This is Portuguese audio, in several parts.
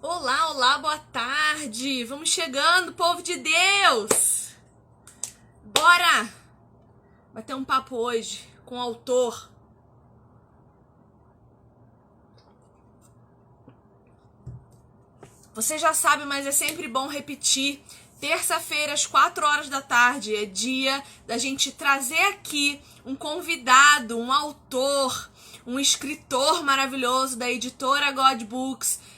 Olá, olá, boa tarde! Vamos chegando, povo de Deus! Bora bater um papo hoje com o autor. Você já sabe, mas é sempre bom repetir. Terça-feira, às 4 horas da tarde, é dia da gente trazer aqui um convidado, um autor, um escritor maravilhoso da editora God Books,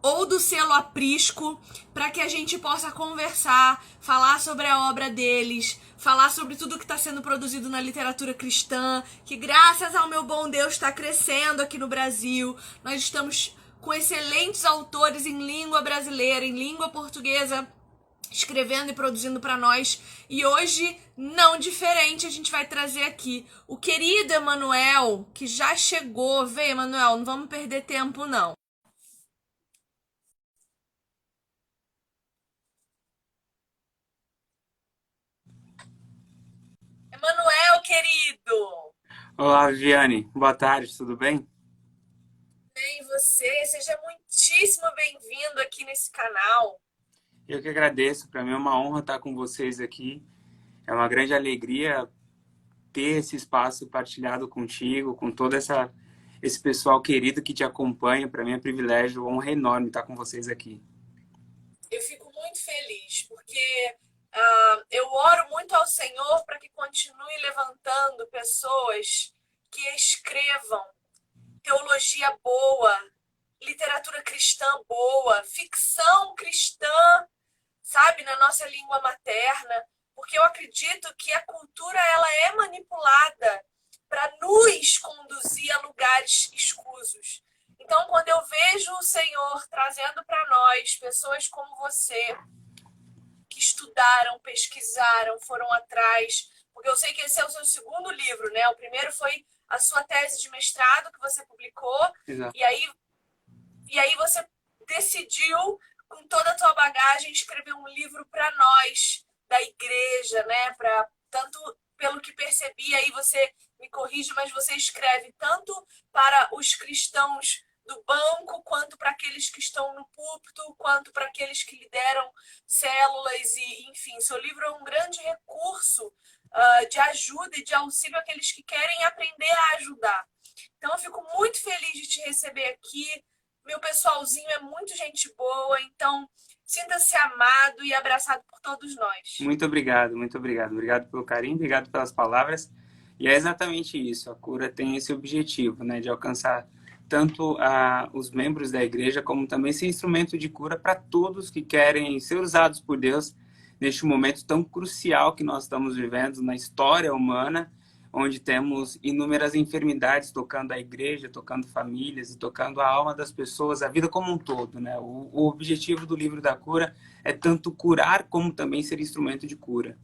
ou do selo Aprisco, para que a gente possa conversar, falar sobre a obra deles, falar sobre tudo que está sendo produzido na literatura cristã, que graças ao meu bom Deus está crescendo aqui no Brasil. Nós estamos com excelentes autores em língua brasileira, em língua portuguesa, escrevendo e produzindo para nós. E hoje, não diferente, a gente vai trazer aqui o querido Emanuel, que já chegou. Vem, Emanuel, não vamos perder tempo, não. Emanuel, querido! Olá, Viviane. Boa tarde, tudo bem? Bem, você, seja muitíssimo bem-vindo aqui nesse canal. Eu que agradeço. Para mim é uma honra estar com vocês aqui. É uma grande alegria ter esse espaço partilhado contigo, com todo esse pessoal querido que te acompanha. Para mim é um privilégio, honra enorme estar com vocês aqui. Eu fico muito feliz, porque eu oro muito ao Senhor para que continue levantando pessoas que escrevam teologia boa, literatura cristã boa, ficção cristã, sabe, na nossa língua materna, porque eu acredito que a cultura ela é manipulada para nos conduzir a lugares escusos. Então, quando eu vejo o Senhor trazendo para nós pessoas como você, que estudaram, pesquisaram, foram atrás, porque eu sei que esse é o seu segundo livro, né? O primeiro foi a sua tese de mestrado que você publicou, Exato. e aí você decidiu, com toda a tua bagagem, escrever um livro para nós, da igreja, né? Tanto pelo que percebi, aí você me corrige, mas você escreve tanto para os cristãos do banco, quanto para aqueles que estão no púlpito, quanto para aqueles que lideram células, e enfim, seu livro é um grande recurso de ajuda e de auxílio àqueles que querem aprender a ajudar. Então, eu fico muito feliz de te receber aqui. Meu pessoalzinho é muito gente boa, então sinta-se amado e abraçado por todos nós. Muito obrigado, muito obrigado. Obrigado pelo carinho, obrigado pelas palavras. E é exatamente isso. A cura tem esse objetivo, né, de alcançar tanto os membros da igreja, como também ser instrumento de cura para todos que querem ser usados por Deus neste momento tão crucial que nós estamos vivendo na história humana, onde temos inúmeras enfermidades tocando a igreja, tocando famílias e tocando a alma das pessoas, a vida como um todo, né? O objetivo do livro da cura é tanto curar como também ser instrumento de cura.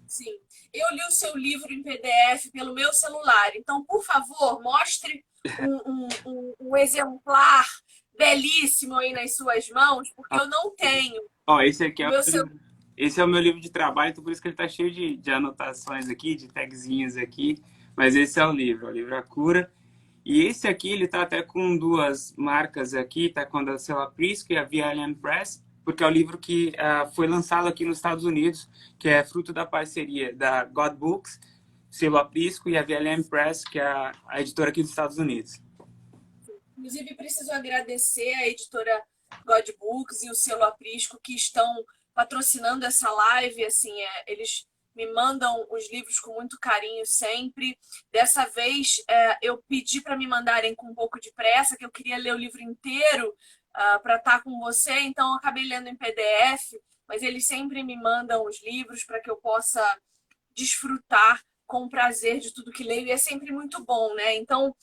Sim, eu li o seu livro em PDF pelo meu celular, então, por favor, mostre um exemplar belíssimo aí nas suas mãos, porque eu não tenho Ó, esse aqui o é o meu meu celular. livro, esse é o meu livro de trabalho, então por isso que ele está cheio de anotações aqui, de tagzinhas aqui, mas esse é o livro A Cura. E esse aqui, ele tá até com duas marcas aqui, tá com a da Sela Prisco e a VLM Press, porque é o livro que foi lançado aqui nos Estados Unidos, que é fruto da parceria da God Books, Selo Aprisco e a VLM Press, que é a editora aqui dos Estados Unidos. Inclusive, preciso agradecer a editora God Books e o selo Aprisco que estão patrocinando essa live. Assim, eles me mandam os livros com muito carinho sempre. Dessa vez, eu pedi para me mandarem com um pouco de pressa, que eu queria ler o livro inteiro para estar com você, então eu acabei lendo em PDF, mas eles sempre me mandam os livros para que eu possa desfrutar com prazer de tudo que leio, e é sempre muito bom, né? Então,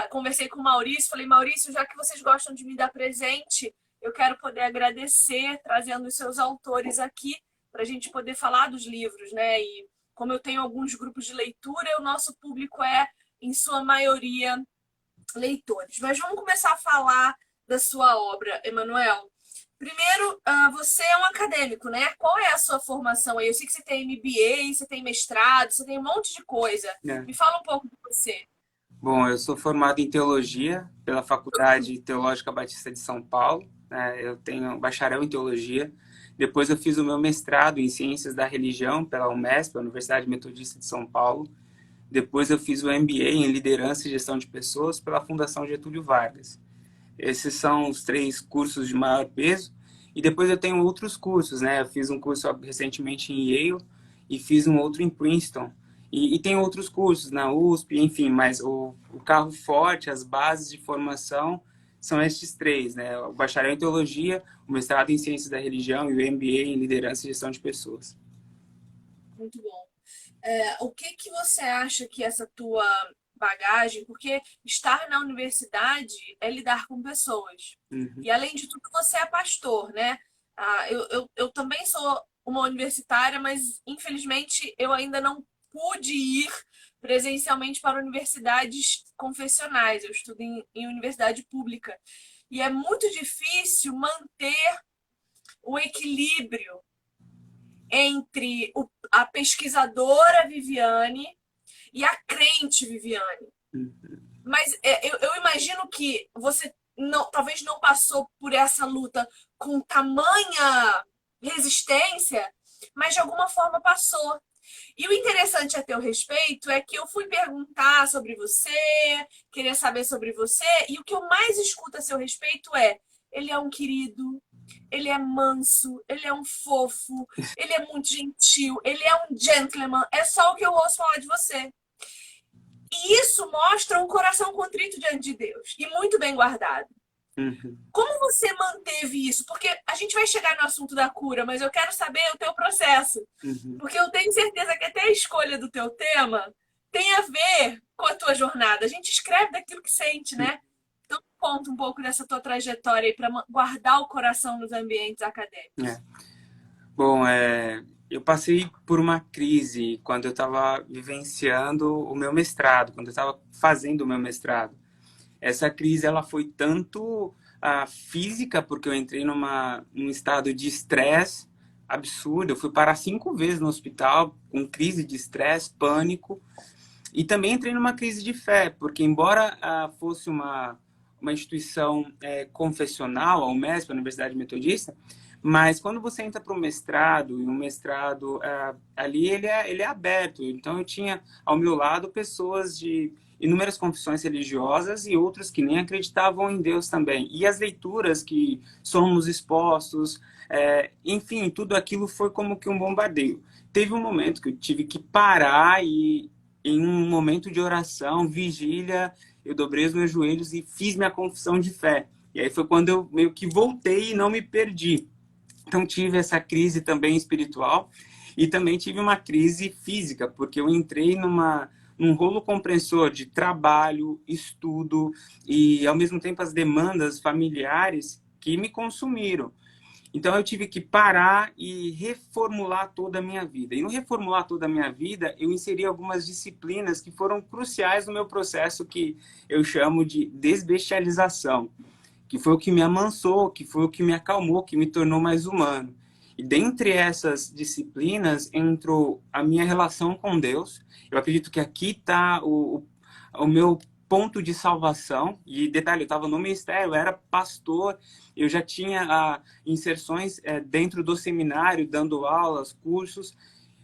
conversei com o Maurício, falei, Maurício, já que vocês gostam de me dar presente, eu quero poder agradecer, trazendo os seus autores aqui, para a gente poder falar dos livros, né? E como eu tenho alguns grupos de leitura, o nosso público é, em sua maioria, leitores. Mas vamos começar a falar da sua obra, Emanuel. Primeiro, você é um acadêmico, né? Qual é a sua formação aí? Eu sei que você tem MBA, você tem mestrado, você tem um monte de coisa. É. Me fala um pouco de você. Bom, eu sou formado em teologia pela Faculdade Teológica Batista de São Paulo, né? Eu tenho bacharel em teologia. Depois eu fiz o meu mestrado em ciências da religião pela UMESP, a Universidade Metodista de São Paulo. Depois eu fiz o MBA em liderança e gestão de pessoas pela Fundação Getúlio Vargas. Esses são os 3 cursos de maior peso. E depois eu tenho outros cursos, né? Eu fiz um curso recentemente em Yale e fiz um outro em Princeton. E tem outros cursos na USP, enfim, mas o carro forte, as bases de formação são estes 3, né? O bacharel em teologia, o mestrado em ciências da religião e o MBA em liderança e gestão de pessoas. Muito bom. O que que você acha que essa tua bagagem, porque estar na universidade é lidar com pessoas. Uhum, E além de tudo, você é pastor, né? Eu também sou uma universitária, mas infelizmente eu ainda não pude ir presencialmente para universidades confessionais. Eu estudo em universidade pública. E é muito difícil manter o equilíbrio entre a pesquisadora Viviane e a crente Viviane. uhum, Mas eu imagino que você não, talvez não passou por essa luta com tamanha resistência, mas de alguma forma passou. E o interessante a teu respeito é que eu fui perguntar sobre você, queria saber sobre você, e o que eu mais escuto a seu respeito é: ele é um querido, ele é manso, ele é um fofo, ele é muito gentil, ele é um gentleman. É só o que eu ouço falar de você. E isso mostra um coração contrito diante de Deus e muito bem guardado. uhum, Como você manteve isso? Porque a gente vai chegar no assunto da cura, mas eu quero saber o teu processo. uhum. Porque eu tenho certeza que até a escolha do teu tema tem a ver com a tua jornada. A gente escreve daquilo que sente, né? Então, conta um pouco dessa tua trajetória aí para guardar o coração nos ambientes acadêmicos. É. Bom, eu passei por uma crise quando eu estava vivenciando o meu mestrado, quando eu estava fazendo o meu mestrado. Essa crise ela foi tanto física, porque eu entrei num estado de estresse absurdo. Eu fui parar 5 vezes no hospital com crise de estresse, pânico. E também entrei numa crise de fé, porque embora fosse uma instituição confessional, a UMESP, a Universidade Metodista, mas quando você entra para o mestrado, e o mestrado ali ele é aberto. Então eu tinha ao meu lado pessoas de inúmeras confissões religiosas e outros que nem acreditavam em Deus também. E as leituras que somos expostos, enfim, tudo aquilo foi como que um bombardeio. Teve um momento que eu tive que parar e em um momento de oração, vigília, eu dobrei os meus joelhos e fiz minha confissão de fé. E aí foi quando eu meio que voltei e não me perdi. Então tive essa crise também espiritual e também tive uma crise física, porque eu entrei num rolo compressor de trabalho, estudo e ao mesmo tempo as demandas familiares que me consumiram. Então eu tive que parar e reformular toda a minha vida. E no reformular toda a minha vida, eu inseri algumas disciplinas que foram cruciais no meu processo que eu chamo de desbestialização, que foi o que me amansou, que foi o que me acalmou, que me tornou mais humano. E dentre essas disciplinas entrou a minha relação com Deus. Eu acredito que aqui está o meu ponto de salvação. E detalhe, eu estava no ministério, eu era pastor, eu já tinha inserções dentro do seminário, dando aulas, cursos,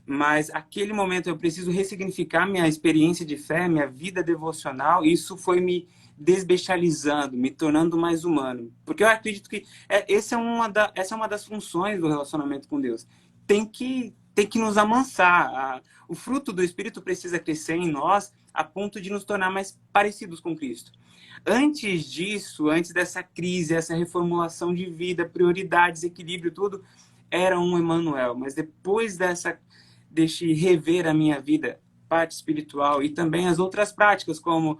mas aquele momento eu preciso ressignificar minha experiência de fé, minha vida devocional, e isso foi me desbestializando, me tornando mais humano. Porque eu acredito que essa é uma das funções do relacionamento com Deus. Tem que nos amansar. O fruto do Espírito precisa crescer em nós a ponto de nos tornar mais parecidos com Cristo. Antes disso, antes dessa crise, essa reformulação de vida, prioridades, equilíbrio, tudo, era um Emmanuel. Mas depois deste rever a minha vida, parte espiritual e também as outras práticas, como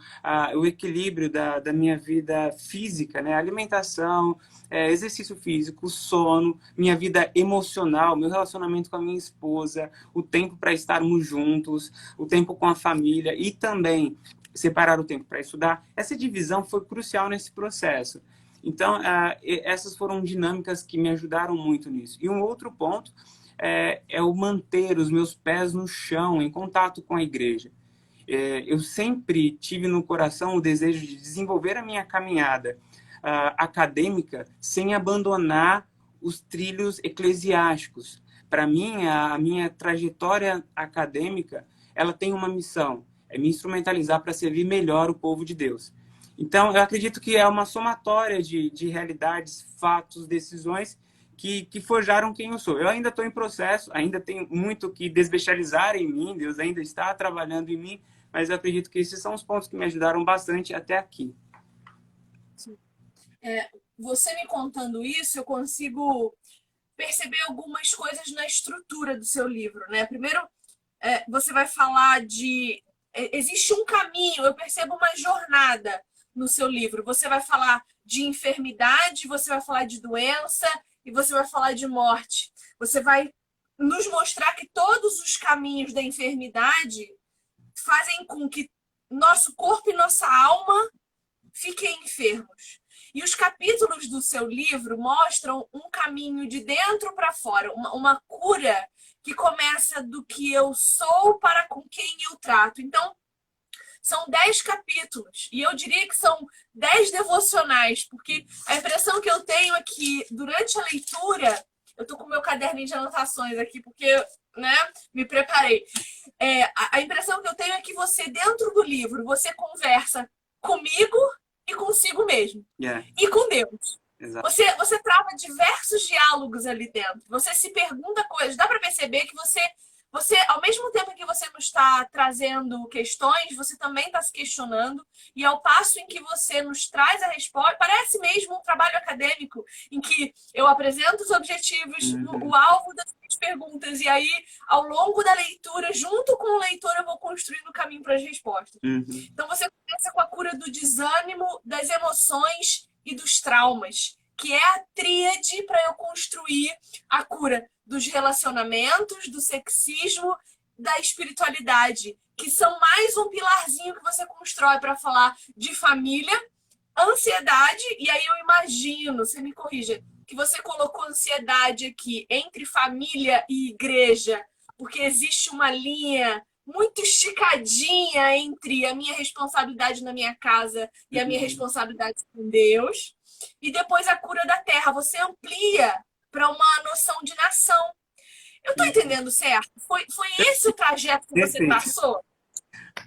o equilíbrio da minha vida física, né? Alimentação, exercício físico, sono, minha vida emocional, meu relacionamento com a minha esposa, o tempo para estarmos juntos, o tempo com a família e também separar o tempo para estudar. Essa divisão foi crucial nesse processo. Então, essas foram dinâmicas que me ajudaram muito nisso. E um outro ponto é o manter os meus pés no chão, em contato com a igreja. Eu sempre tive no coração o desejo de desenvolver a minha caminhada acadêmica sem abandonar os trilhos eclesiásticos. Para mim, a minha trajetória acadêmica, ela tem uma missão, é me instrumentalizar para servir melhor o povo de Deus. Então, eu acredito que é uma somatória de realidades, fatos, decisões que forjaram quem eu sou. Eu ainda estou em processo, ainda tenho muito que desvexalizar em mim, Deus ainda está trabalhando em mim, mas eu acredito que esses são os pontos que me ajudaram bastante até aqui. Você me contando isso, eu consigo perceber algumas coisas na estrutura do seu livro, né? Primeiro, você vai falar de... Existe um caminho, eu percebo uma jornada no seu livro. Você vai falar de enfermidade, você vai falar de doença e você vai falar de morte. Você vai nos mostrar que todos os caminhos da enfermidade fazem com que nosso corpo e nossa alma fiquem enfermos. E os capítulos do seu livro mostram um caminho de dentro para fora, uma cura que começa do que eu sou para com quem eu trato. Então, são 10 capítulos, e eu diria que são 10 devocionais, porque a impressão que eu tenho é que durante a leitura, eu estou com o meu caderninho de anotações aqui, porque, né, me preparei. A impressão que eu tenho é que você, dentro do livro, você conversa comigo e consigo mesmo. E com Deus. Exato. Você trava diversos diálogos ali dentro. Você se pergunta coisas. Dá para perceber que você, ao mesmo tempo que você nos está trazendo questões, você também está se questionando. E ao passo em que você nos traz a resposta, parece mesmo um trabalho acadêmico, em que eu apresento os objetivos, o alvo das minhas perguntas, e aí, ao longo da leitura, junto com o leitor, eu vou construindo o caminho para as respostas. Então, você começa com a cura do desânimo, das emoções e dos traumas, que é a tríade para eu construir a cura dos relacionamentos, do sexismo, da espiritualidade, que são mais um pilarzinho que você constrói para falar de família, ansiedade, e aí eu imagino, você me corrija, que você colocou ansiedade aqui entre família e igreja, porque existe uma linha muito esticadinha entre a minha responsabilidade na minha casa e a minha responsabilidade com Deus. E depois a cura da terra. Você amplia para uma noção de nação. Eu estou entendendo certo? Foi esse o trajeto que você traçou?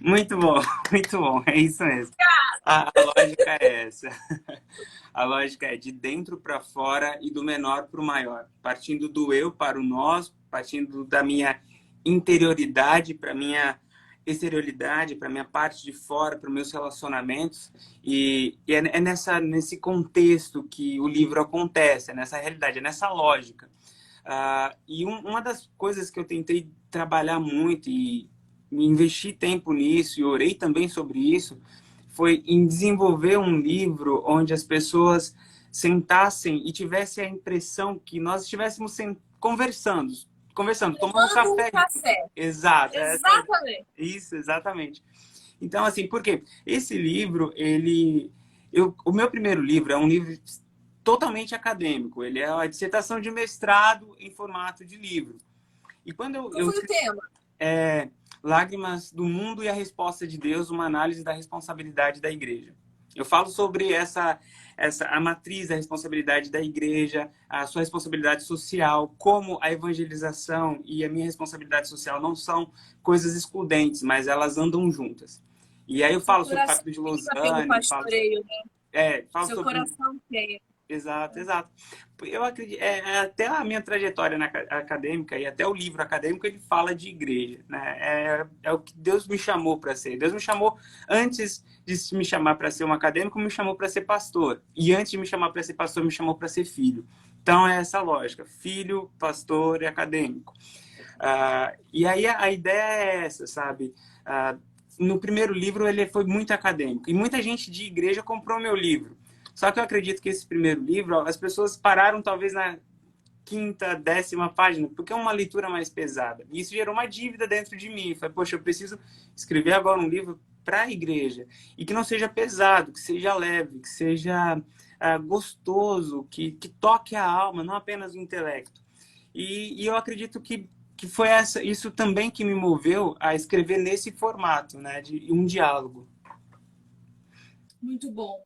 Muito bom, muito bom. É isso mesmo. A lógica é essa. A lógica é de dentro para fora e do menor para o maior. Partindo do eu para o nós, partindo da minha interioridade para minha exterioridade, para minha parte de fora, para os meus relacionamentos. E é nesse contexto que o livro acontece, é nessa realidade, é nessa lógica. E uma das coisas que eu tentei trabalhar muito e investi tempo nisso e orei também sobre isso, foi em desenvolver um livro onde as pessoas sentassem e tivessem a impressão que nós estivéssemos conversando, tomando um café. Exato. Exatamente. Isso, exatamente. Então, assim, por quê? Esse livro, o meu primeiro livro é um livro totalmente acadêmico. Ele é a dissertação de mestrado em formato de livro. E quando Qual foi o tema? Lágrimas do Mundo e a Resposta de Deus, uma análise da responsabilidade da igreja. Eu falo sobre a matriz da responsabilidade da igreja, a sua responsabilidade social, como a evangelização e a minha responsabilidade social não são coisas excludentes, mas elas andam juntas. E aí eu falo sobre o Pacto de Lausanne, falo Seu sobre... coração queima. Exato. Eu acredito, até a minha trajetória acadêmica e até o livro acadêmico, ele fala de igreja, né? É o que Deus me chamou para ser. Deus me chamou, antes de me chamar para ser um acadêmico, me chamou para ser pastor. E antes de me chamar para ser pastor, me chamou para ser filho. Então é essa lógica, filho, pastor e acadêmico. E aí a ideia é essa, sabe? No primeiro livro ele foi muito acadêmico. E muita gente de igreja comprou meu livro. Só que eu acredito que esse primeiro livro, as pessoas pararam talvez na 5ª, 10ª página, porque é uma leitura mais pesada. E isso gerou uma dívida dentro de mim. Falei, poxa, eu preciso escrever agora um livro para a igreja. E que não seja pesado, que seja leve, que seja gostoso, que toque a alma, não apenas o intelecto. E eu acredito que que foi isso também que me moveu a escrever nesse formato, né, de um diálogo. Muito bom.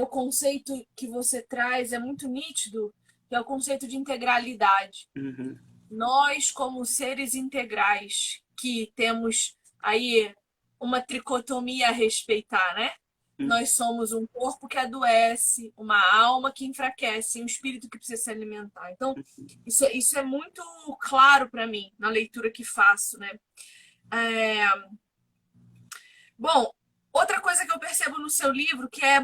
O conceito que você traz é muito nítido, que é o conceito de integralidade. Uhum. Nós, como seres integrais, que temos aí uma tricotomia a respeitar, né? Uhum. Nós somos um corpo que adoece, uma alma que enfraquece, e um espírito que precisa se alimentar. Então, isso é muito claro para mim na leitura que faço, né? É... Bom, outra coisa que eu percebo no seu livro, que é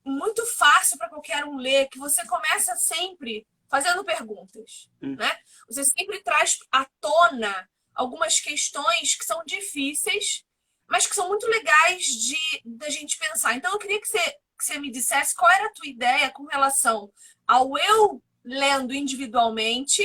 muito fácil para qualquer um ler, que você começa sempre fazendo perguntas, Uhum. né? Você sempre traz à tona algumas questões que são difíceis, mas que são muito legais de a gente pensar. Então, eu queria que você me dissesse qual era a tua ideia com relação ao eu lendo individualmente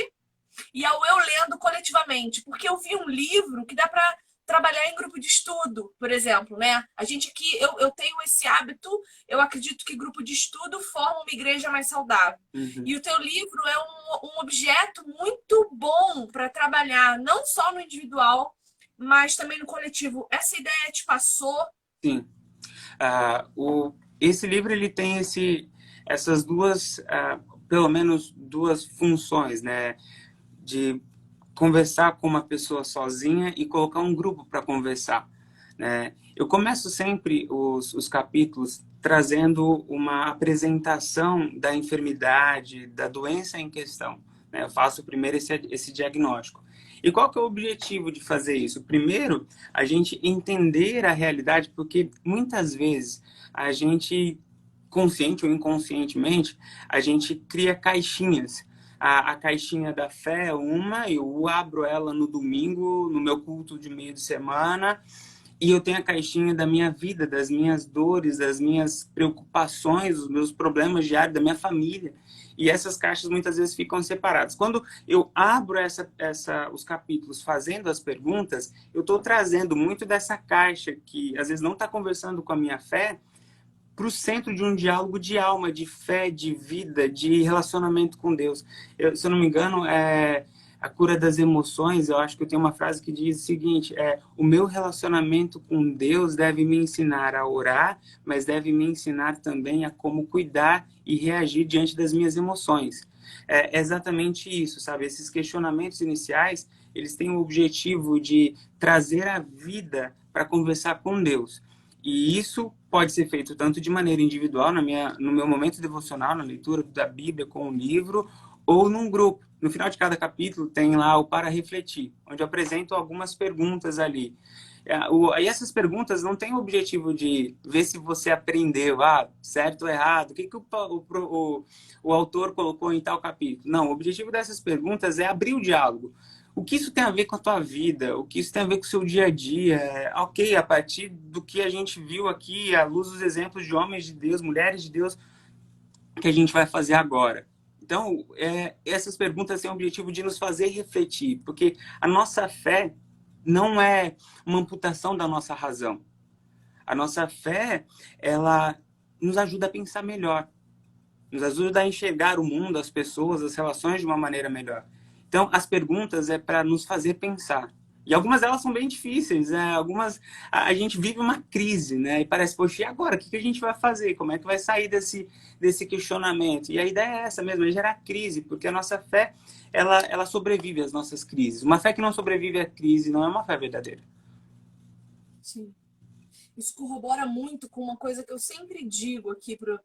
e ao eu lendo coletivamente, porque eu vi um livro que dá para trabalhar em grupo de estudo, por exemplo, né? A gente aqui, eu tenho esse hábito, eu acredito que grupo de estudo forma uma igreja mais saudável. Uhum. E o teu livro é um objeto muito bom para trabalhar, não só no individual, mas também no coletivo. Essa ideia te passou? Sim. Esse livro ele tem essas duas, pelo menos duas funções, né? De conversar com uma pessoa sozinha e colocar um grupo para conversar, né? Eu começo sempre os capítulos trazendo uma apresentação da enfermidade, da doença em questão, né? Eu faço primeiro esse diagnóstico. E qual que é o objetivo de fazer isso? Primeiro, a gente entender a realidade, porque muitas vezes a gente, consciente ou inconscientemente, a gente cria caixinhas. A caixinha da fé é uma, eu abro ela no domingo, no meu culto de meio de semana, e eu tenho a caixinha da minha vida, das minhas dores, das minhas preocupações, dos meus problemas diários, da minha família. E essas caixas muitas vezes ficam separadas. Quando eu abro os capítulos fazendo as perguntas, eu estou trazendo muito dessa caixa que às vezes não está conversando com a minha fé, para o centro de um diálogo de alma, de fé, de vida, de relacionamento com Deus. Se eu não me engano, a cura das emoções, eu acho que eu tenho uma frase que diz o seguinte, o meu relacionamento com Deus deve me ensinar a orar, mas deve me ensinar também a como cuidar e reagir diante das minhas emoções. É exatamente isso, sabe? Esses questionamentos iniciais, eles têm o objetivo de trazer a vida para conversar com Deus. E isso pode ser feito tanto de maneira individual, no meu momento devocional, na leitura da Bíblia com um livro, ou num grupo. No final de cada capítulo tem lá o Para Refletir, onde eu apresento algumas perguntas ali. E essas perguntas não têm o objetivo de ver se você aprendeu, certo ou errado, o que o autor colocou em tal capítulo. Não, o objetivo dessas perguntas é abrir o diálogo. O que isso tem a ver com a tua vida? O que isso tem a ver com o seu dia a dia? Ok, a partir do que a gente viu aqui, à luz dos exemplos de homens de Deus, mulheres de Deus, que a gente vai fazer agora. Então, essas perguntas têm o objetivo de nos fazer refletir, porque a nossa fé não é uma amputação da nossa razão. A nossa fé, ela nos ajuda a pensar melhor, nos ajuda a enxergar o mundo, as pessoas, as relações de uma maneira melhor. Então, as perguntas é para nos fazer pensar. E algumas delas são bem difíceis, né? Algumas a gente vive uma crise, né? E parece, poxa, e agora? O que a gente vai fazer? Como é que vai sair desse questionamento? E a ideia é essa mesmo, é gerar crise, porque a nossa fé, ela sobrevive às nossas crises. Uma fé que não sobrevive à crise não é uma fé verdadeira. Sim. Isso corrobora muito com uma coisa que eu sempre digo aqui pro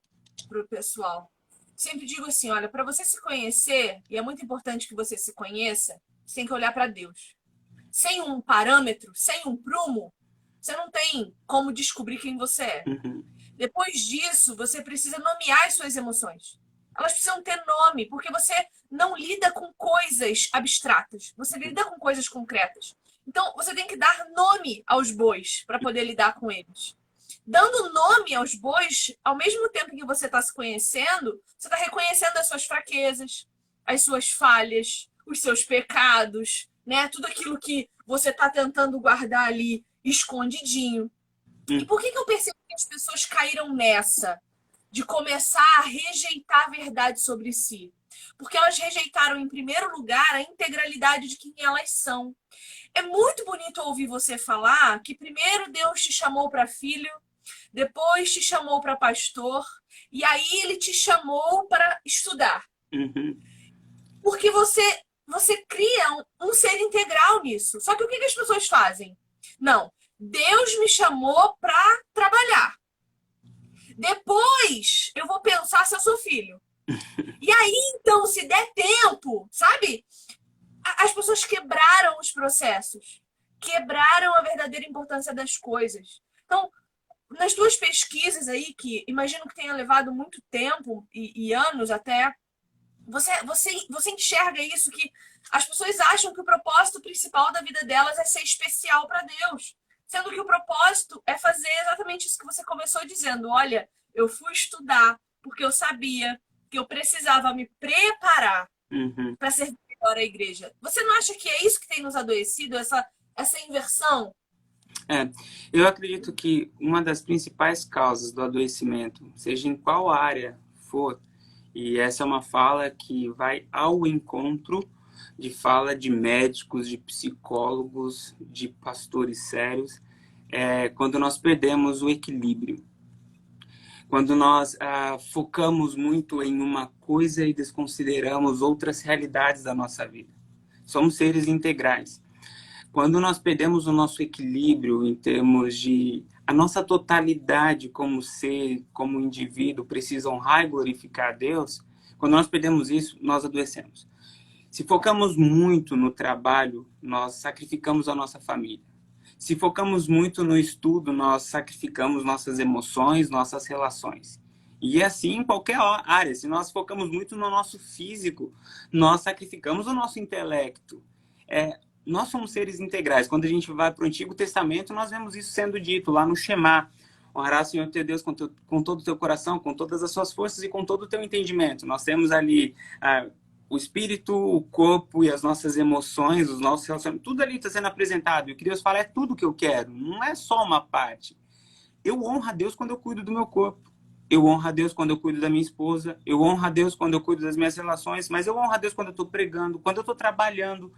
pessoal. Sempre digo assim, olha, para você se conhecer, e é muito importante que você se conheça, você tem que olhar para Deus. Sem um parâmetro, sem um prumo, você não tem como descobrir quem você é. Uhum. Depois disso, você precisa nomear as suas emoções. Elas precisam ter nome, porque você não lida com coisas abstratas, você lida com coisas concretas. Então, você tem que dar nome aos bois para poder lidar com eles. Dando nome aos bois, ao mesmo tempo que você está se conhecendo, você está reconhecendo as suas fraquezas, as suas falhas, os seus pecados, né? Tudo aquilo que você está tentando guardar ali escondidinho. E por que eu percebo que as pessoas caíram nessa? De começar a rejeitar a verdade sobre si. porque elas rejeitaram, em primeiro lugar, a integralidade de quem elas são. É muito bonito ouvir você falar que primeiro Deus te chamou para filho, depois te chamou para pastor, e aí ele te chamou para estudar. Uhum. Porque você cria um ser integral nisso. Só que o que as pessoas fazem? Não, Deus me chamou para trabalhar. Depois eu vou pensar se eu sou filho. E aí, então, se der tempo, sabe? As pessoas quebraram os processos, quebraram a verdadeira importância das coisas. Então, nas tuas pesquisas aí, que imagino que tenha levado muito tempo e anos até, você enxerga isso, que as pessoas acham que o propósito principal da vida delas é ser especial para Deus, sendo que o propósito é fazer exatamente isso que você começou dizendo. Olha, eu fui estudar porque eu sabia que eu precisava me preparar Uhum. para servir melhor a igreja. Você não acha que é isso que tem nos adoecido, essa inversão? É, eu acredito que uma das principais causas do adoecimento, seja em qual área for, e essa é uma fala que vai ao encontro de fala de médicos, de psicólogos, de pastores sérios, é quando nós perdemos o equilíbrio. Quando nós focamos muito em uma coisa e desconsideramos outras realidades da nossa vida. Somos seres integrais. Quando nós perdemos o nosso equilíbrio em termos de a nossa totalidade como ser, como indivíduo, precisa honrar e glorificar a Deus, quando nós perdemos isso, nós adoecemos. Se focamos muito no trabalho, nós sacrificamos a nossa família. Se focamos muito no estudo, nós sacrificamos nossas emoções, nossas relações. E assim em qualquer área. Se nós focamos muito no nosso físico, nós sacrificamos o nosso intelecto. Nós somos seres integrais. Quando a gente vai para o Antigo Testamento, nós vemos isso sendo dito lá no Shema. Honrarás o Senhor teu Deus com todo o teu coração, com todas as suas forças e com todo o teu entendimento. Nós temos ali o espírito, o corpo e as nossas emoções, os nossos relacionamentos, tudo ali está sendo apresentado. E o que Deus fala é tudo o que eu quero, não é só uma parte. Eu honro a Deus quando eu cuido do meu corpo. Eu honro a Deus quando eu cuido da minha esposa. Eu honro a Deus quando eu cuido das minhas relações. Mas eu honro a Deus quando eu estou pregando, quando eu estou trabalhando.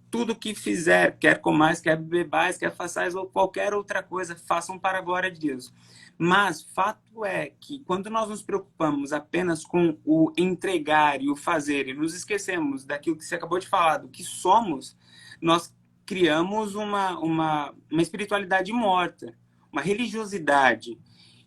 Tudo que fizer, quer comais, quer bebais, quer façais ou qualquer outra coisa, façam para a glória de Deus. Mas fato é que quando nós nos preocupamos apenas com o entregar e o fazer e nos esquecemos daquilo que você acabou de falar, do que somos, nós criamos uma espiritualidade morta, uma religiosidade.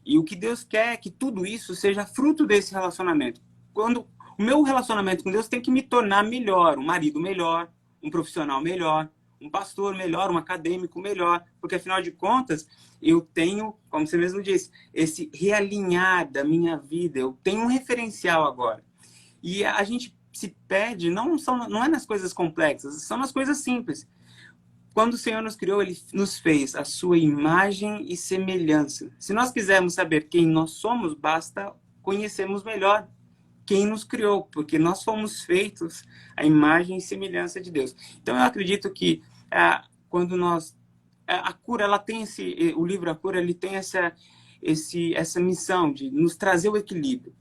E o que Deus quer é que tudo isso seja fruto desse relacionamento. Quando o meu relacionamento com Deus tem que me tornar melhor, um marido melhor, um profissional melhor, um pastor melhor, um acadêmico melhor, porque afinal de contas eu tenho, como você mesmo disse, esse realinhar da minha vida, eu tenho um referencial agora. E a gente se perde, não é nas coisas complexas, são nas coisas simples. Quando o Senhor nos criou, Ele nos fez a sua imagem e semelhança. Se nós quisermos saber quem nós somos, basta conhecermos melhor quem nos criou, porque nós fomos feitos à imagem e semelhança de Deus. Então eu acredito que quando nós a cura, ela tem o livro A Cura, ele tem essa missão de nos trazer o equilíbrio.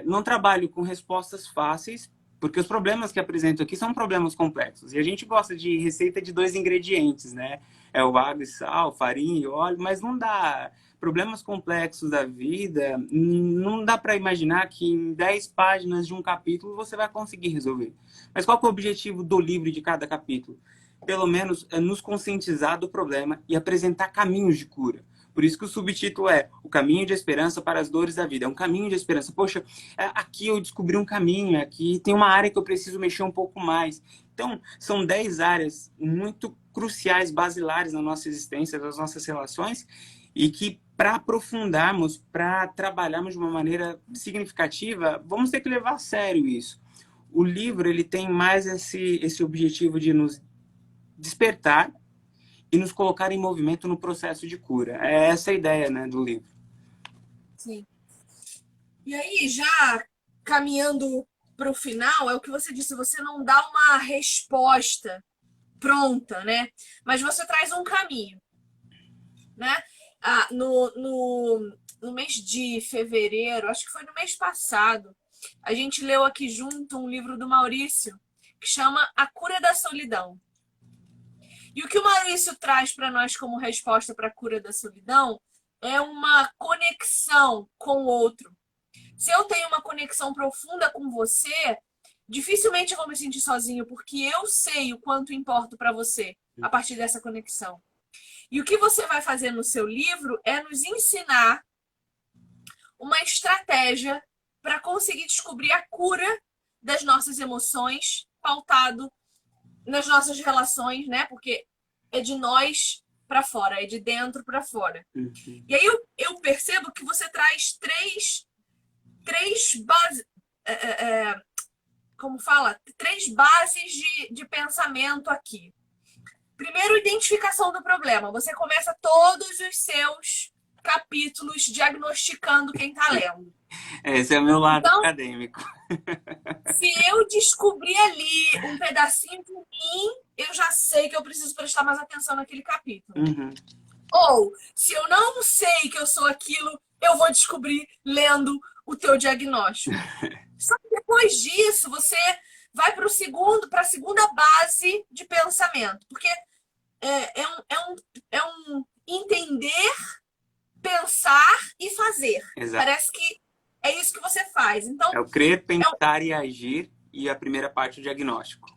Não trabalho com respostas fáceis, porque os problemas que apresento aqui são problemas complexos. E a gente gosta de receita de 2 ingredientes, né? É o água e sal, farinha e óleo, mas não dá. Problemas complexos da vida, não dá para imaginar que em 10 páginas de um capítulo você vai conseguir resolver. Mas qual que é o objetivo do livro de cada capítulo? Pelo menos nos conscientizar do problema e apresentar caminhos de cura. Por isso que o subtítulo é O Caminho de Esperança para as Dores da Vida. É um caminho de esperança. Poxa, aqui eu descobri um caminho, aqui tem uma área que eu preciso mexer um pouco mais. Então, são 10 áreas muito cruciais, basilares na nossa existência, nas nossas relações, e que para aprofundarmos, para trabalharmos de uma maneira significativa, vamos ter que levar a sério isso. O livro ele tem mais esse objetivo de nos despertar e nos colocar em movimento no processo de cura. É essa a ideia, né, do livro. Sim. E aí, já caminhando para o final, é o que você disse, você não dá uma resposta pronta, né? Mas você traz um caminho, né? No mês de fevereiro, acho que foi no mês passado, a gente leu aqui junto um livro do Maurício que chama A Cura da Solidão. E o que o Maurício traz para nós como resposta para a cura da solidão é uma conexão com o outro. Se eu tenho uma conexão profunda com você, dificilmente eu vou me sentir sozinho, porque eu sei o quanto importo para você a partir dessa conexão. E o que você vai fazer no seu livro é nos ensinar uma estratégia para conseguir descobrir a cura das nossas emoções, pautado nas nossas relações, né? Porque é de nós para fora, é de dentro para fora. Uhum. E aí eu percebo que você traz três bases, como fala? Três bases de pensamento aqui. Primeiro, identificação do problema. Você começa todos os seus capítulos diagnosticando quem está lendo. Esse é o meu lado Então, acadêmico. se eu descobrir ali um pedacinho de mim, eu já sei que eu preciso prestar mais atenção naquele capítulo. Uhum. Ou, se eu não sei que eu sou aquilo, eu vou descobrir lendo o teu diagnóstico. Só que depois disso, você vai para a segunda base de pensamento. Porque é um entender, pensar e fazer. Exato. Parece que é isso que você faz. Então, É o crer, pensar e agir, e a primeira parte, o diagnóstico.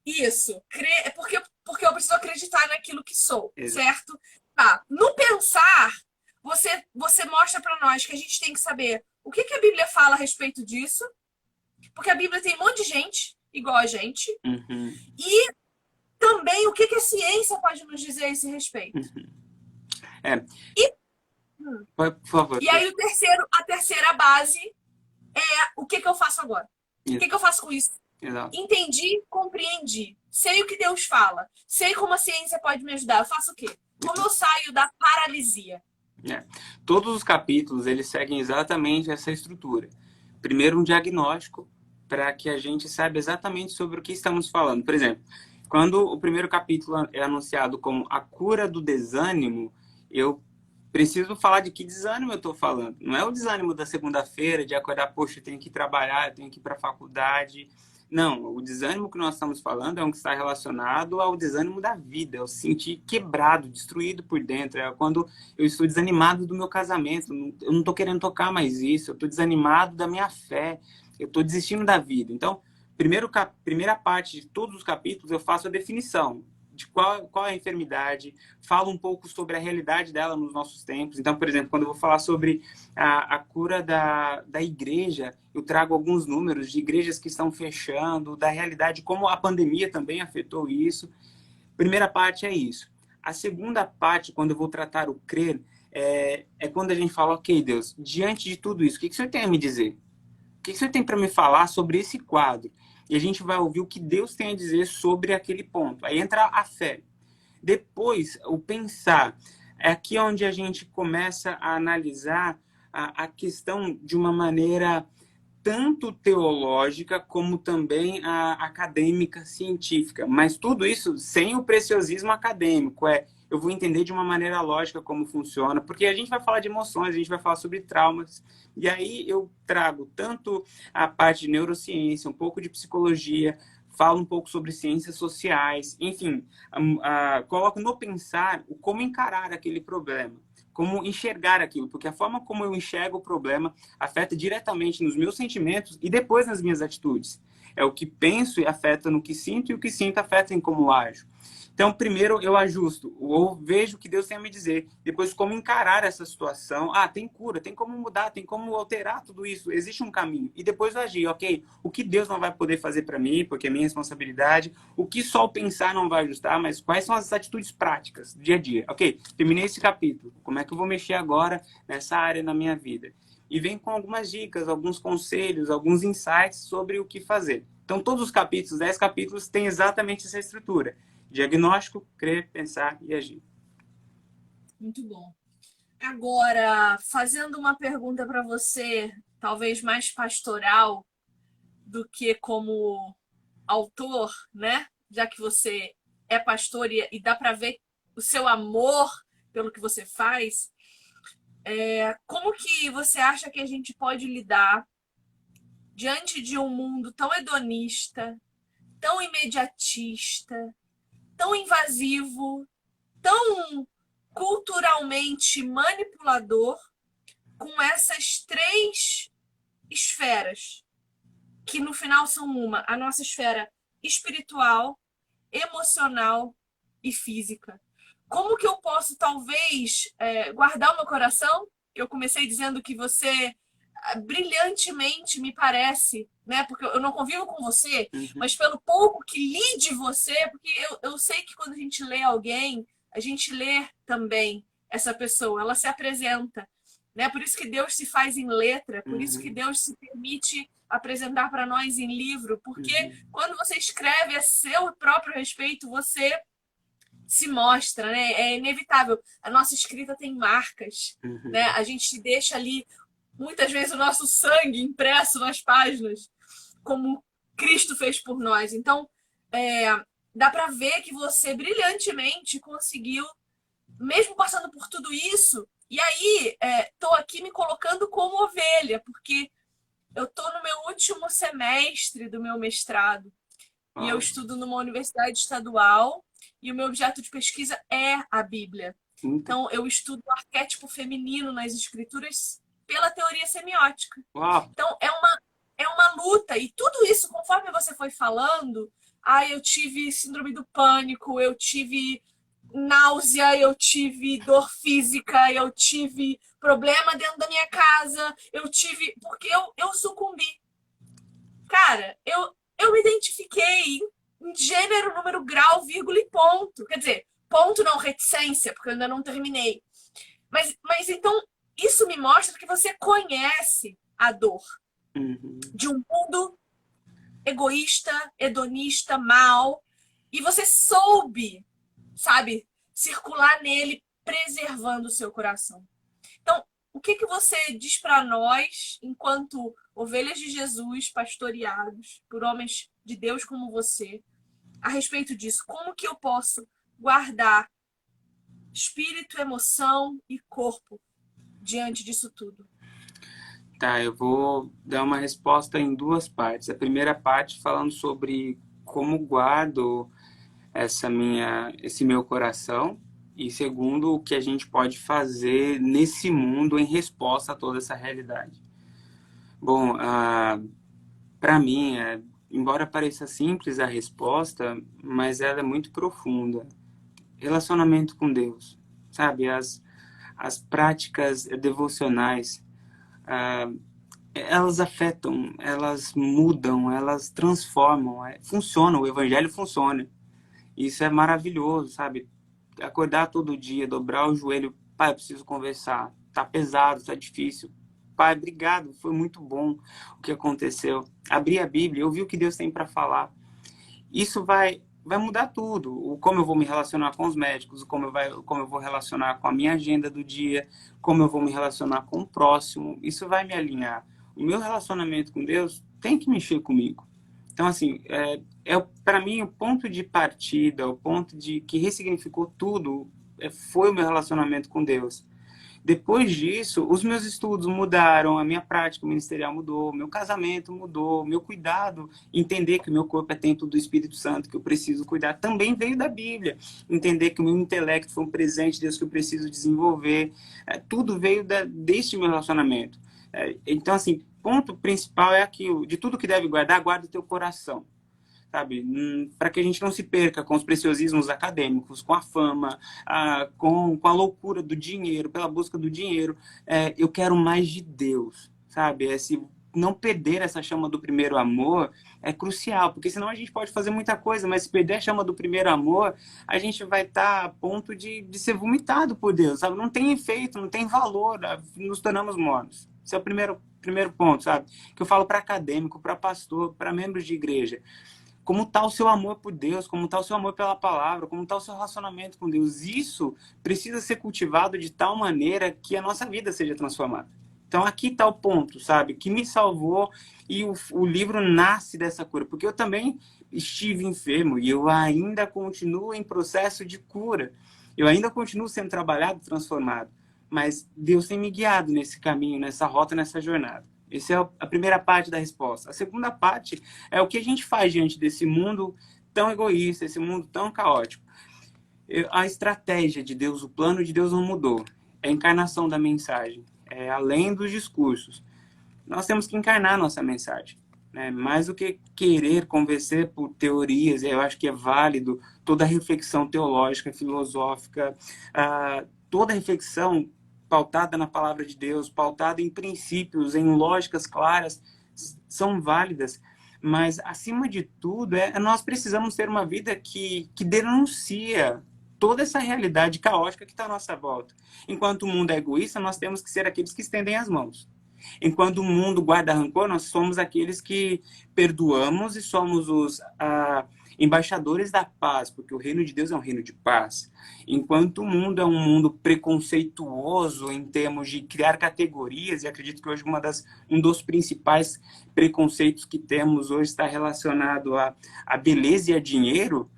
isso. Crer, é porque eu preciso acreditar naquilo que sou, Exato. certo? Tá. No pensar, você mostra para nós que a gente tem que saber o que a Bíblia fala a respeito disso, porque a Bíblia tem um monte de gente igual a gente, Uhum. e também o que a ciência pode nos dizer a esse respeito. É. E, Por favor. e aí a terceira base é o que eu faço agora? Isso. O que eu faço com isso? Exato. Entendi, compreendi. Sei o que Deus fala. Sei como a ciência pode me ajudar. Eu faço o quê? Como eu saio da paralisia? Todos os capítulos, eles seguem exatamente essa estrutura. Primeiro, um diagnóstico, para que a gente saiba exatamente sobre o que estamos falando. Por exemplo, quando o primeiro capítulo é anunciado como a cura do desânimo, eu preciso falar de que desânimo eu estou falando. Não é o desânimo da segunda-feira, de acordar, poxa, eu tenho que trabalhar, eu tenho que ir para a faculdade. Não, o desânimo que nós estamos falando é um que está relacionado ao desânimo da vida, é o sentir quebrado, destruído por dentro, é quando eu estou desanimado do meu casamento, eu não estou querendo tocar mais isso, eu estou desanimado da minha fé, eu estou desistindo da vida. Então, primeira parte de todos os capítulos eu faço a definição de qual é a enfermidade, falo um pouco sobre a realidade dela nos nossos tempos. Então, por exemplo, quando eu vou falar sobre a cura da igreja, eu trago alguns números de igrejas que estão fechando, da realidade, como a pandemia também afetou isso. Primeira parte é isso. A segunda parte, quando eu vou tratar o crer, é quando a gente fala, ok, Deus, diante de tudo isso, o que o Senhor tem a me dizer? O que o Senhor tem para me falar sobre esse quadro? E a gente vai ouvir o que Deus tem a dizer sobre aquele ponto. Aí entra a fé. Depois, o pensar. É aqui onde a gente começa a analisar a questão de uma maneira tanto teológica como também acadêmica, científica. Mas tudo isso sem o preciosismo acadêmico. Eu vou entender de uma maneira lógica como funciona, porque a gente vai falar de emoções, a gente vai falar sobre traumas. E aí eu trago tanto a parte de neurociência, um pouco de psicologia, falo um pouco sobre ciências sociais, enfim, coloco no pensar como encarar aquele problema, como enxergar aquilo, porque a forma como eu enxergo o problema afeta diretamente nos meus sentimentos e depois nas minhas atitudes. É o que penso e afeta no que sinto, e o que sinto afeta em como ajo. Então, primeiro eu ajusto, ou vejo o que Deus tem a me dizer. Depois, como encarar essa situação. Tem cura, tem como mudar, tem como alterar tudo isso. Existe um caminho. E depois eu agir, ok? O que Deus não vai poder fazer para mim, porque é minha responsabilidade. O que só o pensar não vai ajustar, mas quais são as atitudes práticas do dia a dia? Ok, terminei esse capítulo. Como é que eu vou mexer agora nessa área na minha vida? E vem com algumas dicas, alguns conselhos, alguns insights sobre o que fazer. Então, todos os capítulos, 10 capítulos, têm exatamente essa estrutura. Diagnóstico, crer, pensar e agir. Muito bom. Agora, fazendo uma pergunta para você, talvez mais pastoral do que como autor, né? Já que você é pastor e dá para ver o seu amor pelo que você faz, como que você acha que a gente pode lidar diante de um mundo tão hedonista, tão imediatista, tão invasivo, tão culturalmente manipulador, com essas três esferas, que no final são a nossa esfera espiritual, emocional e física. Como que eu posso, talvez, guardar o meu coração? Eu comecei dizendo que você brilhantemente me parece, né? Porque eu não convivo com você, mas pelo pouco que li de você, porque eu sei que quando a gente lê alguém, a gente lê também essa pessoa, ela se apresenta, né? Por isso que Deus se faz em letra, por isso que Deus se permite apresentar para nós em livro, porque quando você escreve a seu próprio respeito, você se mostra, né? É inevitável. A nossa escrita tem marcas, né? A gente deixa ali muitas vezes o nosso sangue impresso nas páginas, como Cristo fez por nós. Então, dá para ver que você brilhantemente conseguiu, mesmo passando por tudo isso. E aí, estou aqui me colocando como ovelha, porque eu estou no meu último semestre do meu mestrado. E eu estudo numa universidade estadual e o meu objeto de pesquisa é a Bíblia. Então, eu estudo o arquétipo feminino nas escrituras pela teoria semiótica. Então, é uma luta. E tudo isso, conforme você foi falando, eu tive síndrome do pânico, eu tive náusea, eu tive dor física, eu tive problema dentro da minha casa, porque eu sucumbi. Cara, eu me identifiquei em gênero, número, grau, vírgula e ponto. Quer dizer, ponto não, reticência, porque eu ainda não terminei. Mas então, isso me mostra que você conhece a dor de um mundo egoísta, hedonista, mal, e você soube, sabe, circular nele, preservando o seu coração. Então, o que você diz para nós, enquanto ovelhas de Jesus, pastoreados por homens de Deus como você, a respeito disso? Como que eu posso guardar espírito, emoção e corpo diante disso tudo? Tá, eu vou dar uma resposta em duas partes. A primeira parte falando sobre como guardo esse meu coração, e segundo, o que a gente pode fazer nesse mundo em resposta a toda essa realidade. Bom, para mim, embora pareça simples a resposta, mas ela é muito profunda. Relacionamento com Deus, sabe? As práticas devocionais, elas afetam, elas mudam, elas transformam, funciona, o evangelho funciona. Isso é maravilhoso, sabe? Acordar todo dia, dobrar o joelho, pai, eu preciso conversar, tá pesado, tá difícil. Pai, obrigado, foi muito bom o que aconteceu. Abrir a Bíblia, ouvir o que Deus tem para falar. Isso vai mudar tudo. Como eu vou me relacionar com os médicos, como eu vou relacionar com a minha agenda do dia, como eu vou me relacionar com o próximo. Isso vai me alinhar. O meu relacionamento com Deus tem que mexer comigo. Então, assim, para mim, o ponto de partida, o ponto que ressignificou tudo, foi o meu relacionamento com Deus. Depois disso, os meus estudos mudaram, a minha prática ministerial mudou, meu casamento mudou, meu cuidado, entender que o meu corpo é templo do Espírito Santo, que eu preciso cuidar, também veio da Bíblia. Entender que o meu intelecto foi um presente de Deus que eu preciso desenvolver. Tudo veio deste meu relacionamento. Então, assim, ponto principal é aquilo, de tudo que deve guardar, guarda o teu coração. Sabe, para que a gente não se perca com os preciosismos acadêmicos, com a fama, com a loucura do dinheiro, pela busca do dinheiro. Eu quero mais de Deus, sabe? Não perder essa chama do primeiro amor é crucial, porque senão a gente pode fazer muita coisa, mas se perder a chama do primeiro amor, a gente vai estar a ponto de ser vomitado por Deus, sabe? Não tem efeito, não tem valor, nos tornamos mornos. Esse é o primeiro ponto, sabe? Que eu falo para acadêmico, para pastor, para membros de igreja. Como está o seu amor por Deus, como está o seu amor pela palavra, como está o seu relacionamento com Deus. Isso precisa ser cultivado de tal maneira que a nossa vida seja transformada. Então aqui está o ponto, sabe? Que me salvou, e o livro nasce dessa cura. Porque eu também estive enfermo e eu ainda continuo em processo de cura. Eu ainda continuo sendo trabalhado, transformado. Mas Deus tem me guiado nesse caminho, nessa rota, nessa jornada. Essa é a primeira parte da resposta. A segunda parte é o que a gente faz diante desse mundo tão egoísta, esse mundo tão caótico. A estratégia de Deus, o plano de Deus não mudou. É a encarnação da mensagem. É além dos discursos. Nós temos que encarnar a nossa mensagem. Né? Mais do que querer convencer por teorias, eu acho que é válido toda a reflexão teológica, filosófica, toda a reflexão pautada na palavra de Deus, pautada em princípios, em lógicas claras, são válidas. Mas, acima de tudo, nós precisamos ter uma vida que denuncia toda essa realidade caótica que está à nossa volta. Enquanto o mundo é egoísta, nós temos que ser aqueles que estendem as mãos. Enquanto o mundo guarda rancor, nós somos aqueles que perdoamos e somos os embaixadores da paz, porque o reino de Deus é um reino de paz. Enquanto o mundo é um mundo preconceituoso em termos de criar categorias, e acredito que hoje um dos principais preconceitos que temos hoje está relacionado à beleza e a dinheiro.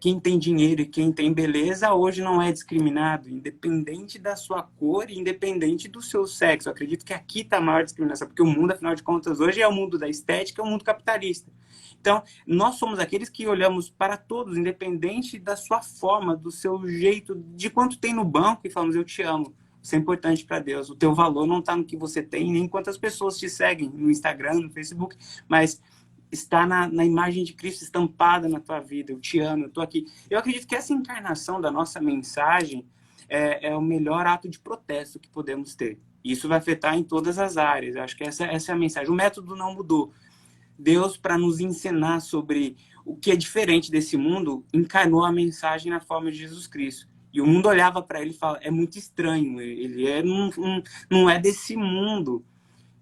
Quem tem dinheiro e quem tem beleza hoje não é discriminado, independente da sua cor, independente do seu sexo. Eu acredito que aqui está a maior discriminação, porque o mundo, afinal de contas, hoje é o mundo da estética, é o mundo capitalista. Então, nós somos aqueles que olhamos para todos, independente da sua forma, do seu jeito, de quanto tem no banco, e falamos, eu te amo. Isso é importante para Deus. O teu valor não está no que você tem, nem quantas pessoas te seguem no Instagram, no Facebook, mas está na imagem de Cristo estampada na tua vida. Eu te amo, eu estou aqui. Eu acredito que essa encarnação da nossa mensagem é o melhor ato de protesto que podemos ter. Isso vai afetar em todas as áreas. Eu acho que essa é a mensagem. O método não mudou. Deus, para nos ensinar sobre o que é diferente desse mundo, encarnou a mensagem na forma de Jesus Cristo. E o mundo olhava para ele e falava, é muito estranho, ele não é desse mundo,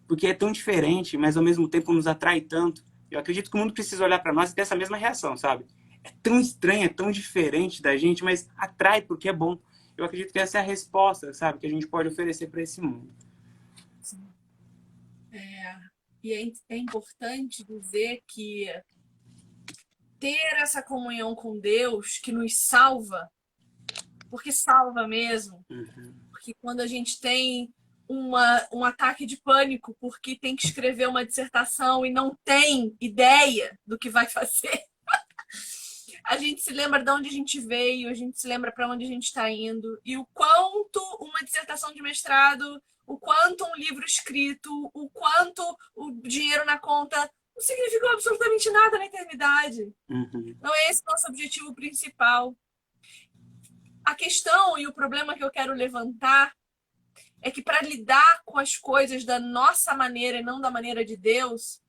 porque é tão diferente, mas ao mesmo tempo nos atrai tanto. Eu acredito que o mundo precisa olhar para nós e ter essa mesma reação, sabe? É tão estranho, é tão diferente da gente, mas atrai porque é bom. Eu acredito que essa é a resposta, sabe? Que a gente pode oferecer para esse mundo. Sim. E é importante dizer que ter essa comunhão com Deus que nos salva, porque salva mesmo, porque quando a gente tem um ataque de pânico porque tem que escrever uma dissertação e não tem ideia do que vai fazer, a gente se lembra de onde a gente veio, a gente se lembra para onde a gente está indo, e o quanto uma dissertação de mestrado, o quanto um livro escrito, o quanto o dinheiro na conta não significou absolutamente nada na eternidade. Não é esse o nosso objetivo principal. A questão e o problema que eu quero levantar é que para lidar com as coisas da nossa maneira e não da maneira de Deus,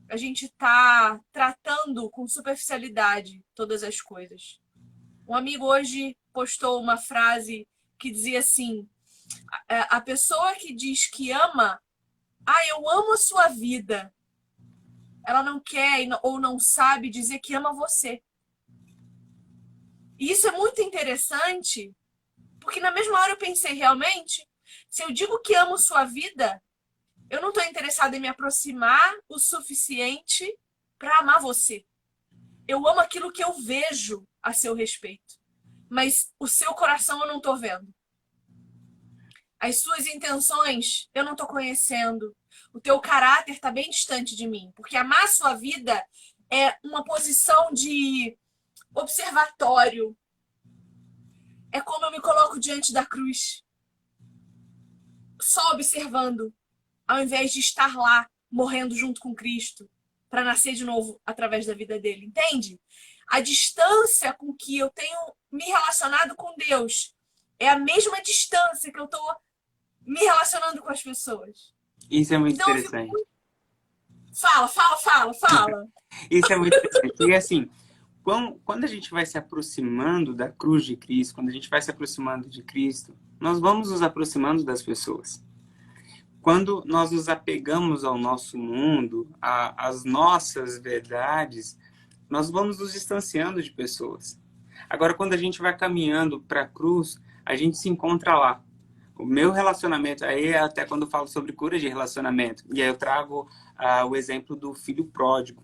a gente está tratando com superficialidade todas as coisas. Um amigo hoje postou uma frase que dizia assim, a pessoa que diz que ama, eu amo a sua vida, ela não quer ou não sabe dizer que ama você. E isso é muito interessante, porque na mesma hora eu pensei, realmente, se eu digo que amo sua vida, eu não estou interessada em me aproximar o suficiente para amar você. Eu amo aquilo que eu vejo a seu respeito, mas o seu coração eu não estou vendo. As suas intenções eu não estou conhecendo. O teu caráter está bem distante de mim, porque amar a sua vida é uma posição de observatório. É como eu me coloco diante da cruz, só observando, ao invés de estar lá, morrendo junto com Cristo, para nascer de novo através da vida dele, entende? A distância com que eu tenho me relacionado com Deus é a mesma distância que eu estou me relacionando com as pessoas. Isso é muito interessante. Fala. Isso é muito interessante. E assim, quando a gente vai se aproximando da cruz de Cristo, quando a gente vai se aproximando de Cristo, nós vamos nos aproximando das pessoas. Quando nós nos apegamos ao nosso mundo, às nossas verdades, nós vamos nos distanciando de pessoas. Agora, quando a gente vai caminhando para a cruz, a gente se encontra lá. O meu relacionamento, aí é até quando eu falo sobre cura de relacionamento, e aí eu trago o exemplo do filho pródigo,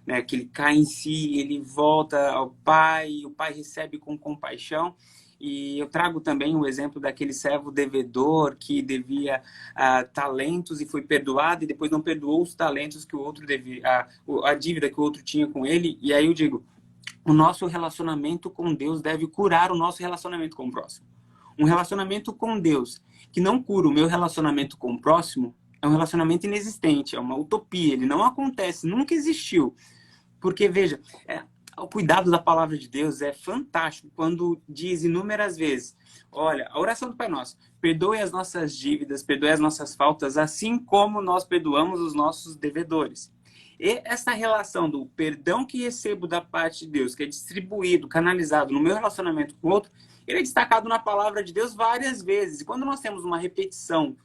né, que ele cai em si, ele volta ao pai, o pai recebe com compaixão, E eu trago também o exemplo daquele servo devedor que devia talentos e foi perdoado e depois não perdoou os talentos que o outro devia, a dívida que o outro tinha com ele. E aí eu digo, o nosso relacionamento com Deus deve curar o nosso relacionamento com o próximo. Um relacionamento com Deus que não cura o meu relacionamento com o próximo é um relacionamento inexistente, é uma utopia, ele não acontece, nunca existiu. Porque, veja, o cuidado da palavra de Deus é fantástico quando diz inúmeras vezes, olha, a oração do Pai Nosso, perdoe as nossas dívidas, perdoe as nossas faltas, assim como nós perdoamos os nossos devedores. E essa relação do perdão que recebo da parte de Deus, que é distribuído, canalizado no meu relacionamento com o outro, ele é destacado na palavra de Deus várias vezes. E quando nós temos uma repetição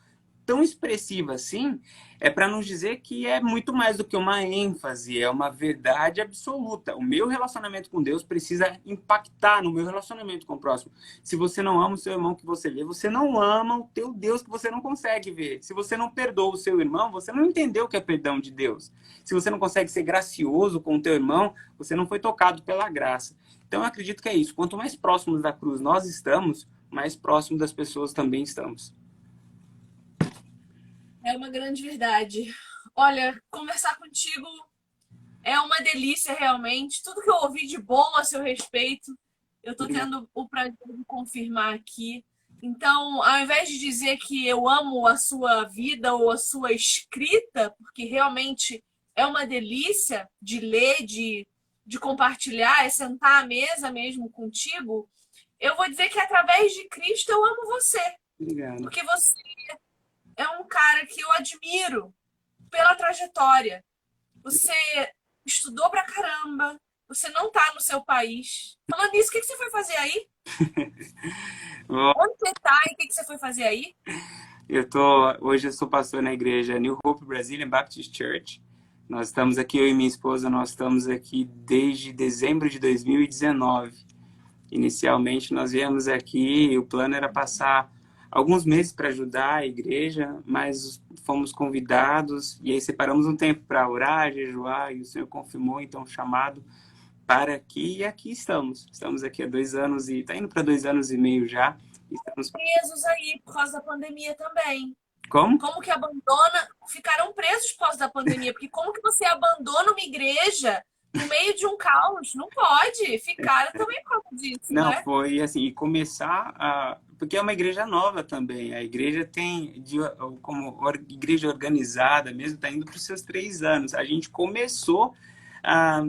tão expressiva assim, é para nos dizer que é muito mais do que uma ênfase, é uma verdade absoluta. O meu relacionamento com Deus precisa impactar no meu relacionamento com o próximo. Se você não ama o seu irmão que você vê, você não ama o teu Deus que você não consegue ver. Se você não perdoa o seu irmão, você não entendeu o que é perdão de Deus. Se você não consegue ser gracioso com o teu irmão, você não foi tocado pela graça. Então eu acredito que é isso. Quanto mais próximos da cruz nós estamos, mais próximos das pessoas também estamos. É uma grande verdade. Olha, conversar contigo é uma delícia realmente. Tudo que eu ouvi de bom a seu respeito, eu estou tendo o prazer de confirmar aqui. Então, ao invés de dizer que eu amo a sua vida ou a sua escrita, porque realmente é uma delícia de ler, de compartilhar, é sentar à mesa mesmo contigo, eu vou dizer que através de Cristo eu amo você. Obrigado. Porque você é um cara que eu admiro pela trajetória. Você estudou pra caramba, você não tá no seu país. Falando nisso, o que você foi fazer aí? Onde você tá e o que você foi fazer aí? Hoje eu sou pastor na igreja New Hope Brazilian Baptist Church. Nós estamos aqui, eu e minha esposa, nós estamos aqui desde dezembro de 2019. Inicialmente nós viemos aqui, o plano era passar alguns meses para ajudar a igreja, mas fomos convidados e aí separamos um tempo para orar, jejuar, e o Senhor confirmou então o chamado para aqui, e aqui estamos. Estamos aqui há 2 anos e está indo para 2 anos e meio já. Estamos presos aí por causa da pandemia também. Como? Como que abandona? Ficaram presos por causa da pandemia, porque como que você abandona uma igreja no meio de um caos? Não pode. Ficaram também por causa disso, Não, né? foi assim, e começar a... Porque é uma igreja nova também. A igreja tem, como igreja organizada mesmo, está indo para os seus 3 anos. A gente começou, a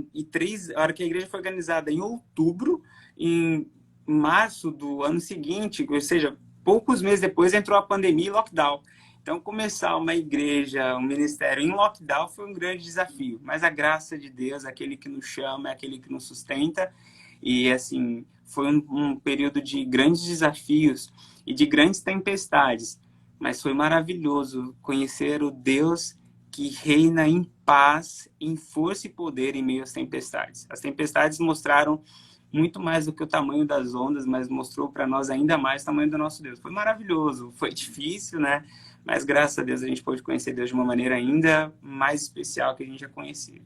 hora que a igreja foi organizada em outubro, em março do ano seguinte, ou seja, poucos meses depois entrou a pandemia e lockdown. Então, começar uma igreja, um ministério em lockdown foi um grande desafio. Mas a graça de Deus, aquele que nos chama, é aquele que nos sustenta. E, assim, foi um período de grandes desafios e de grandes tempestades. Mas foi maravilhoso conhecer o Deus que reina em paz, em força e poder em meio às tempestades. As tempestades mostraram muito mais do que o tamanho das ondas, mas mostrou para nós ainda mais o tamanho do nosso Deus. Foi maravilhoso, foi difícil, né? Mas graças a Deus a gente pôde conhecer Deus de uma maneira ainda mais especial que a gente já conhecia.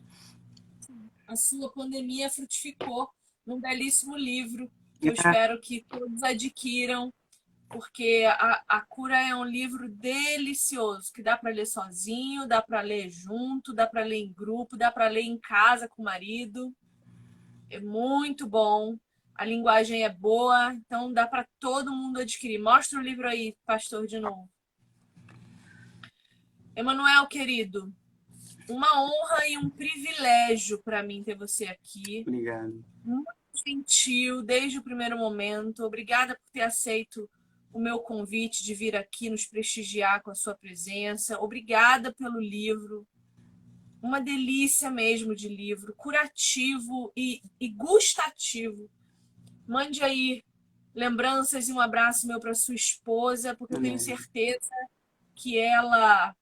A sua pandemia frutificou num belíssimo livro que eu espero que todos adquiram, porque a Cura é um livro delicioso, que dá para ler sozinho, dá para ler junto, dá para ler em grupo, dá para ler em casa com o marido. É muito bom. A linguagem é boa, então dá para todo mundo adquirir. Mostra o livro aí, pastor, de novo. Emanuel, querido, uma honra e um privilégio para mim ter você aqui. Obrigado. Muito gentil desde o primeiro momento. Obrigada por ter aceito o meu convite de vir aqui nos prestigiar com a sua presença. Obrigada pelo livro. Uma delícia mesmo de livro, curativo e gustativo. Mande aí lembranças e um abraço meu para sua esposa, porque eu tenho certeza que ela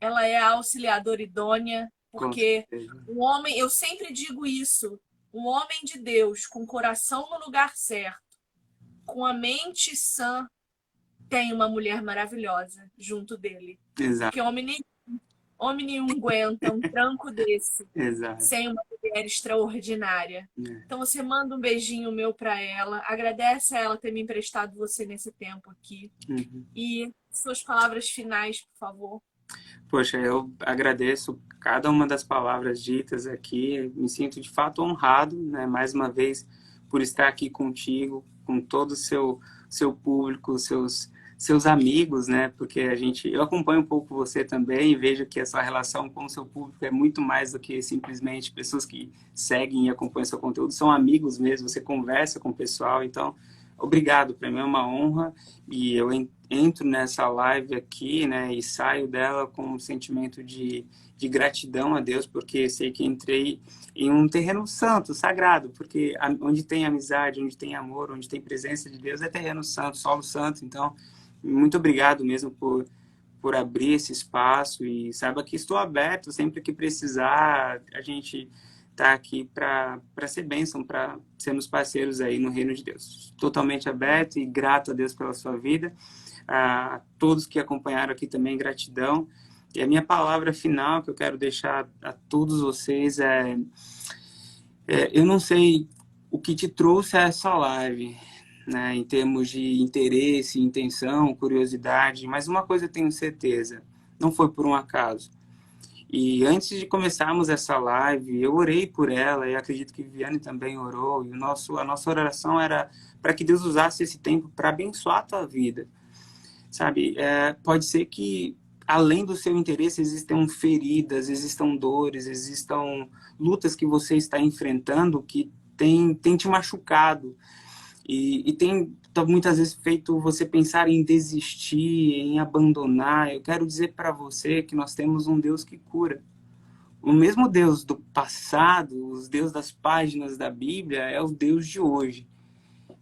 é a auxiliadora idônea, porque um homem, eu sempre digo isso, um homem de Deus com o coração no lugar certo, com a mente sã, tem uma mulher maravilhosa junto dele. Exato. Porque homem nem Homem nenhum aguenta um tranco desse Exato. sem uma mulher extraordinária. É. Então você manda um beijinho meu para ela, agradece a ela ter me emprestado você nesse tempo aqui. Uhum. E suas palavras finais, por favor. Poxa, eu agradeço cada uma das palavras ditas aqui. Me sinto de fato honrado, né, mais uma vez, por estar aqui contigo, com todo o seu público, seus amigos, né? Porque eu acompanho um pouco você também e vejo que a sua relação com o seu público é muito mais do que simplesmente pessoas que seguem e acompanham seu conteúdo, são amigos mesmo, você conversa com o pessoal, então obrigado, para mim é uma honra e eu entro nessa live aqui, né, e saio dela com um sentimento de gratidão a Deus, porque sei que entrei em um terreno santo, sagrado, porque onde tem amizade, onde tem amor, onde tem presença de Deus é terreno santo, solo santo. Então, muito obrigado mesmo por abrir esse espaço e saiba que estou aberto sempre que precisar. A gente está aqui para ser bênção, para sermos parceiros aí no reino de Deus. Totalmente aberto e grato a Deus pela sua vida. A todos que acompanharam aqui também, gratidão. E a minha palavra final que eu quero deixar a todos vocês eu não sei o que te trouxe a essa live, né, em termos de interesse, intenção, curiosidade, mas uma coisa eu tenho certeza, não foi por um acaso. E antes de começarmos essa live, eu orei por ela, e acredito que Viviane também orou, e a nossa oração era para que Deus usasse esse tempo para abençoar a tua vida. Sabe, pode ser que, além do seu interesse, existam feridas, existam dores, existam lutas que você está enfrentando que tem te machucado, e tem muitas vezes feito você pensar em desistir, em abandonar. Eu quero dizer para você que nós temos um Deus que cura. O mesmo Deus do passado, os Deus das páginas da Bíblia, é o Deus de hoje.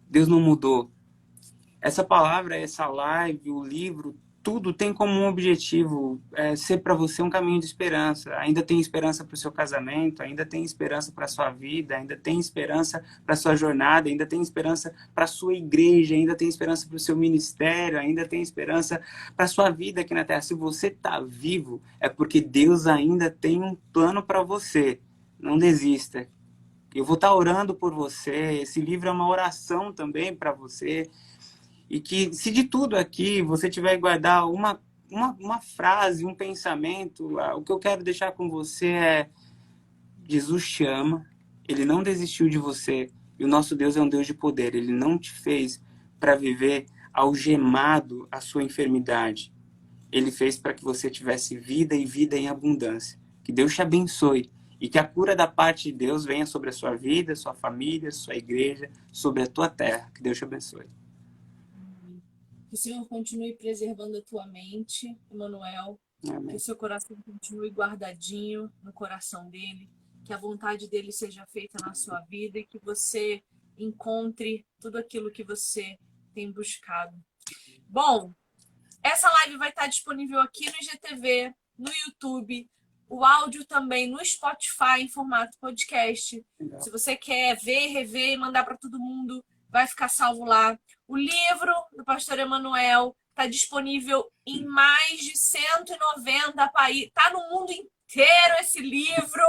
Deus não mudou. Essa palavra, essa live, o livro, tudo tem como um objetivo ser para você um caminho de esperança. Ainda tem esperança para o seu casamento, ainda tem esperança para a sua vida, ainda tem esperança para a sua jornada, ainda tem esperança para a sua igreja, ainda tem esperança para o seu ministério, ainda tem esperança para a sua vida aqui na Terra. Se você está vivo, é porque Deus ainda tem um plano para você. Não desista. Eu vou estar orando por você. Esse livro é uma oração também para você. E que, se de tudo aqui você tiver que guardar uma frase, um pensamento, o que eu quero deixar com você é: Jesus te ama, Ele não desistiu de você, e o nosso Deus é um Deus de poder. Ele não te fez para viver algemado à sua enfermidade. Ele fez para que você tivesse vida e vida em abundância. Que Deus te abençoe e que a cura da parte de Deus venha sobre a sua vida, sua família, sua igreja, sobre a tua terra. Que Deus te abençoe. Que o Senhor continue preservando a tua mente, Emanuel. Amém. Que o seu coração continue guardadinho no coração dele. Que a vontade dele seja feita na sua vida e que você encontre tudo aquilo que você tem buscado. Bom, essa live vai estar disponível aqui no IGTV, no YouTube, o áudio também no Spotify em formato podcast. Legal. Se você quer ver, rever e mandar para todo mundo, vai ficar salvo lá. O livro do pastor Emanuel está disponível em mais de 190 países. Está no mundo inteiro esse livro.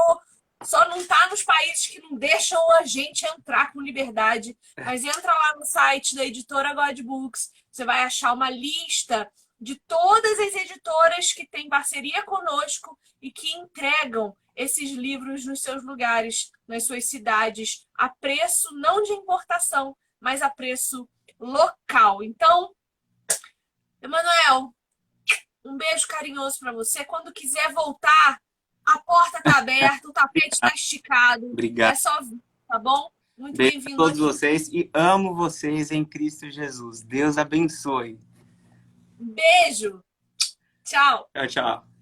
Só não está nos países que não deixam a gente entrar com liberdade. Mas entra lá no site da editora God Books. Você vai achar uma lista de todas as editoras que têm parceria conosco e que entregam esses livros nos seus lugares, nas suas cidades, a preço não de importação, mas a preço local. Então, Emanuel, um beijo carinhoso para você. Quando quiser voltar, a porta está aberta, o tapete está esticado. Obrigado. É só vir, tá bom? Muito Beijo bem-vindo a todos aqui. vocês e amo vocês em Cristo Jesus. Deus abençoe. Beijo. Tchau. Tchau, tchau.